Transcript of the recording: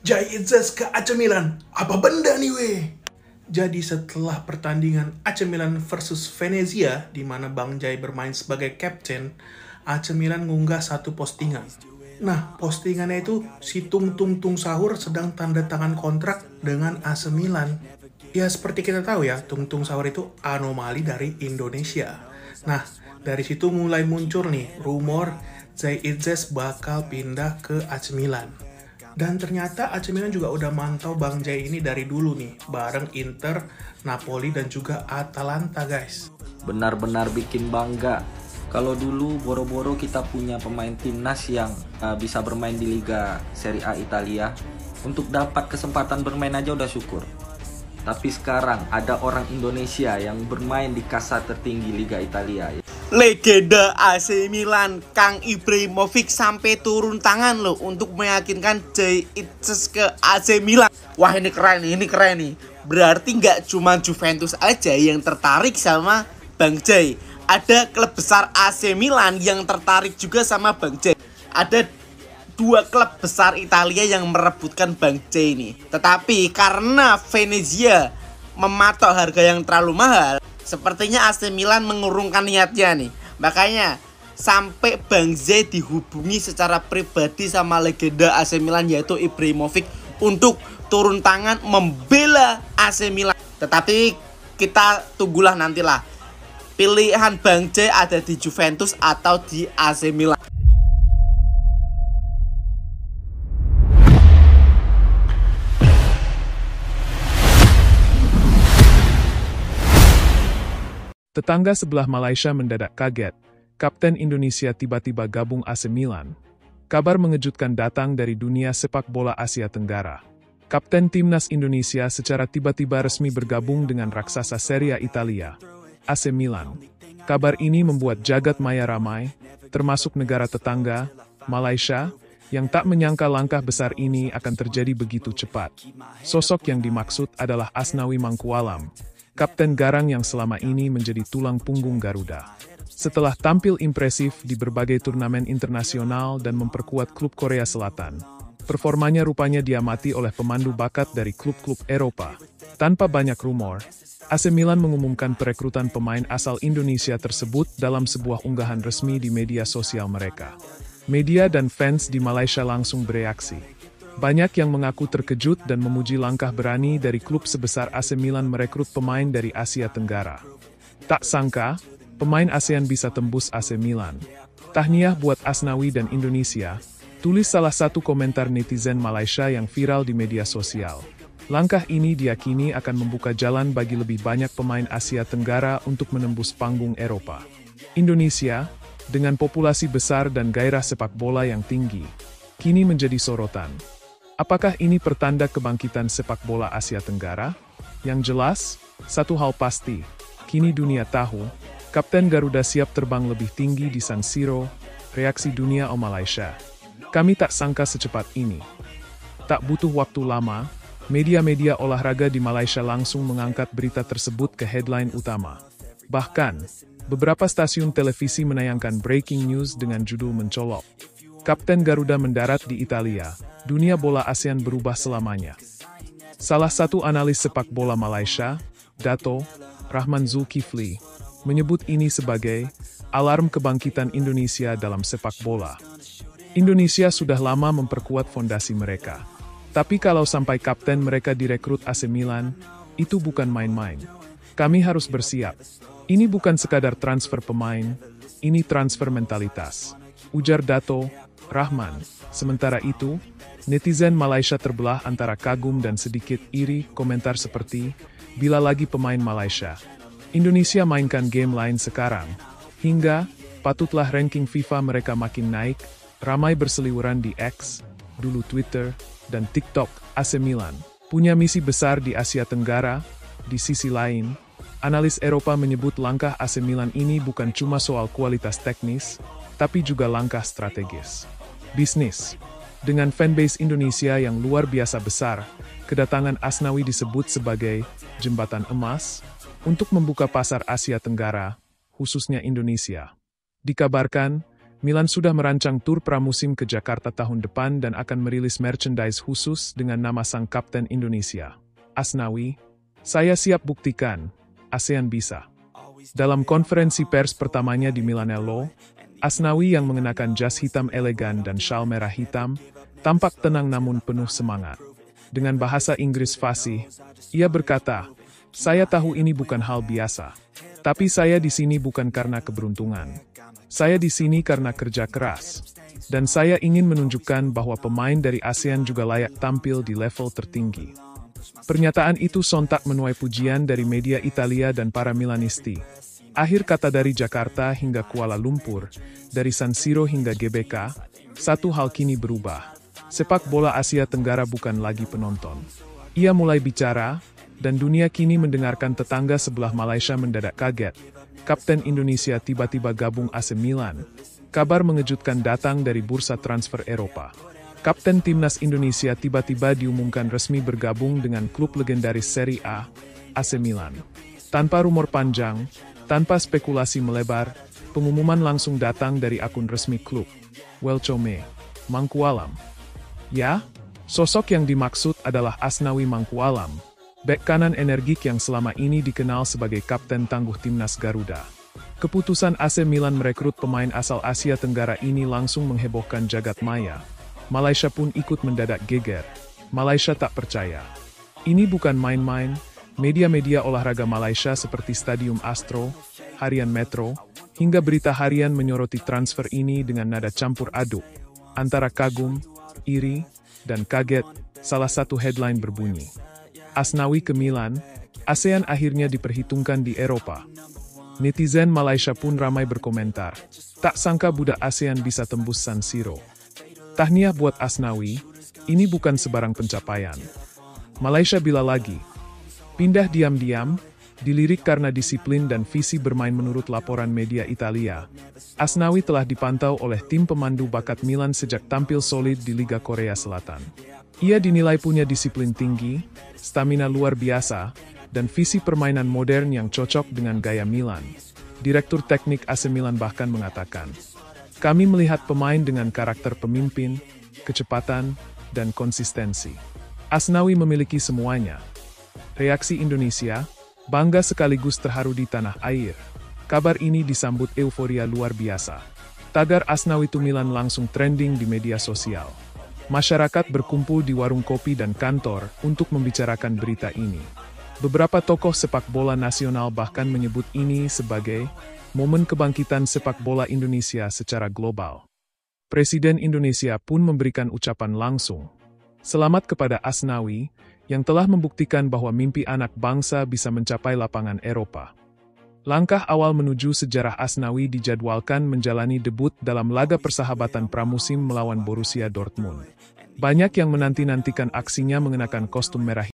Jaitzes ke AC Milan. Apa benda nih weh? Jadi setelah pertandingan AC Milan versus Venezia, di mana Bang Jai bermain sebagai kapten, AC Milan ngunggah satu postingan. Nah, postingannya itu si Tung Tung Tung Sahur sedang tanda tangan kontrak dengan AC Milan. Ya seperti kita tahu ya, Tung Tung Sahur itu anomali dari Indonesia. Nah, dari situ mulai muncul nih rumor Jaitzes bakal pindah ke AC Milan. Dan ternyata AC Milan juga udah mantau Bang Jai ini dari dulu nih, bareng Inter, Napoli, dan juga Atalanta guys. Benar-benar bikin bangga. Kalau dulu boro-boro kita punya pemain timnas yang bisa bermain di Liga Serie A Italia, untuk dapat kesempatan bermain aja udah syukur. Tapi sekarang ada orang Indonesia yang bermain di kasta tertinggi Liga Italia. Legenda AC Milan Kang Ibrahimovic sampai turun tangan loh untuk meyakinkan Jaitzes ke AC Milan. Wah ini keren nih. Berarti nggak cuma Juventus aja yang tertarik sama Bang Jai. Ada klub besar AC Milan yang tertarik juga sama Bang Jai. Ada dua klub besar Italia yang merebutkan Bang Jai ini. Tetapi karena Venezia mematok harga yang terlalu mahal, sepertinya AC Milan mengurungkan niatnya nih. Makanya sampai Bang Jai dihubungi secara pribadi sama legenda AC Milan yaitu Ibrahimovic untuk turun tangan membela AC Milan. Tetapi kita tunggulah nantilah pilihan Bang Jai ada di Juventus atau di AC Milan. Tetangga sebelah Malaysia mendadak kaget. Kapten Indonesia tiba-tiba gabung AC Milan. Kabar mengejutkan datang dari dunia sepak bola Asia Tenggara. Kapten Timnas Indonesia secara tiba-tiba resmi bergabung dengan raksasa Serie A Italia, AC Milan. Kabar ini membuat jagat maya ramai, termasuk negara tetangga, Malaysia, yang tak menyangka langkah besar ini akan terjadi begitu cepat. Sosok yang dimaksud adalah Asnawi Mangkualam, kapten garang yang selama ini menjadi tulang punggung Garuda. Setelah tampil impresif di berbagai turnamen internasional dan memperkuat klub Korea Selatan, performanya rupanya diamati oleh pemandu bakat dari klub-klub Eropa. Tanpa banyak rumor, AC Milan mengumumkan perekrutan pemain asal Indonesia tersebut dalam sebuah unggahan resmi di media sosial mereka. Media dan fans di Malaysia langsung bereaksi. Banyak yang mengaku terkejut dan memuji langkah berani dari klub sebesar AC Milan merekrut pemain dari Asia Tenggara. Tak sangka, pemain ASEAN bisa tembus AC Milan. Tahniah buat Asnawi dan Indonesia, tulis salah satu komentar netizen Malaysia yang viral di media sosial. Langkah ini diyakini akan membuka jalan bagi lebih banyak pemain Asia Tenggara untuk menembus panggung Eropa. Indonesia, dengan populasi besar dan gairah sepak bola yang tinggi, kini menjadi sorotan. Apakah ini pertanda kebangkitan sepak bola Asia Tenggara? Yang jelas, satu hal pasti, kini dunia tahu, Kapten Garuda siap terbang lebih tinggi di San Siro, reaksi dunia Malaysia. Kami tak sangka secepat ini. Tak butuh waktu lama, media-media olahraga di Malaysia langsung mengangkat berita tersebut ke headline utama. Bahkan, beberapa stasiun televisi menayangkan breaking news dengan judul mencolok. Kapten Garuda mendarat di Italia, dunia bola ASEAN berubah selamanya. Salah satu analis sepak bola Malaysia, Dato' Rahman Zulkifli, menyebut ini sebagai alarm kebangkitan Indonesia dalam sepak bola. Indonesia sudah lama memperkuat fondasi mereka. Tapi kalau sampai kapten mereka direkrut AC Milan, itu bukan main-main. Kami harus bersiap. Ini bukan sekadar transfer pemain, ini transfer mentalitas, ujar Dato' Rahman. Sementara itu, netizen Malaysia terbelah antara kagum dan sedikit iri, komentar seperti, bila lagi pemain Malaysia Indonesia mainkan game lain sekarang, hingga, patutlah ranking FIFA mereka makin naik, ramai berseliweran di X, dulu Twitter, dan TikTok. AC Milan punya misi besar di Asia Tenggara. Di sisi lain, analis Eropa menyebut langkah AC Milan ini bukan cuma soal kualitas teknis, tapi juga langkah strategis. Bisnis. Dengan fanbase Indonesia yang luar biasa besar, kedatangan Asnawi disebut sebagai jembatan emas untuk membuka pasar Asia Tenggara, khususnya Indonesia. Dikabarkan, Milan sudah merancang tur pramusim ke Jakarta tahun depan dan akan merilis merchandise khusus dengan nama sang kapten Indonesia. Asnawi, saya siap buktikan, ASEAN bisa. Dalam konferensi pers pertamanya di Milanello, Asnawi yang mengenakan jas hitam elegan dan syal merah hitam, tampak tenang namun penuh semangat. Dengan bahasa Inggris fasih, ia berkata, "Saya tahu ini bukan hal biasa. Tapi saya di sini bukan karena keberuntungan. Saya di sini karena kerja keras. Dan saya ingin menunjukkan bahwa pemain dari ASEAN juga layak tampil di level tertinggi." Pernyataan itu sontak menuai pujian dari media Italia dan para Milanisti. Akhir kata dari Jakarta hingga Kuala Lumpur, dari San Siro hingga GBK, satu hal kini berubah. Sepak bola Asia Tenggara bukan lagi penonton. Ia mulai bicara, dan dunia kini mendengarkan tetangga sebelah Malaysia mendadak kaget. Kapten Indonesia tiba-tiba gabung AC Milan. Kabar mengejutkan datang dari bursa transfer Eropa. Kapten Timnas Indonesia tiba-tiba diumumkan resmi bergabung dengan klub legendaris Serie A, AC Milan. Tanpa rumor panjang, tanpa spekulasi melebar, pengumuman langsung datang dari akun resmi klub. Welcome, Mangkualam. Ya, sosok yang dimaksud adalah Asnawi Mangkualam, bek kanan energik yang selama ini dikenal sebagai kapten tangguh timnas Garuda. Keputusan AC Milan merekrut pemain asal Asia Tenggara ini langsung menghebohkan jagat maya. Malaysia pun ikut mendadak geger. Malaysia tak percaya. Ini bukan main-main. Media-media olahraga Malaysia seperti Stadium Astro, Harian Metro, hingga Berita Harian menyoroti transfer ini dengan nada campur aduk. Antara kagum, iri, dan kaget, salah satu headline berbunyi, "Asnawi ke Milan, ASEAN akhirnya diperhitungkan di Eropa." Netizen Malaysia pun ramai berkomentar, "Tak sangka budak ASEAN bisa tembus San Siro." Tahniah buat Asnawi, ini bukan sebarang pencapaian. Malaysia bila lagi. Pindah diam-diam, dilirik karena disiplin dan visi bermain menurut laporan media Italia. Asnawi telah dipantau oleh tim pemandu bakat Milan sejak tampil solid di Liga Korea Selatan. Ia dinilai punya disiplin tinggi, stamina luar biasa, dan visi permainan modern yang cocok dengan gaya Milan. Direktur teknik AC Milan bahkan mengatakan, "Kami melihat pemain dengan karakter pemimpin, kecepatan, dan konsistensi. Asnawi memiliki semuanya." Reaksi Indonesia, bangga sekaligus terharu di tanah air. Kabar ini disambut euforia luar biasa. Tagar Asnawi to Milan langsung trending di media sosial. Masyarakat berkumpul di warung kopi dan kantor untuk membicarakan berita ini. Beberapa tokoh sepak bola nasional bahkan menyebut ini sebagai momen kebangkitan sepak bola Indonesia secara global. Presiden Indonesia pun memberikan ucapan langsung. Selamat kepada Asnawi, yang telah membuktikan bahwa mimpi anak bangsa bisa mencapai lapangan Eropa. Langkah awal menuju sejarah Asnawi dijadwalkan menjalani debut dalam laga persahabatan pramusim melawan Borussia Dortmund. Banyak yang menanti-nantikan aksinya mengenakan kostum merah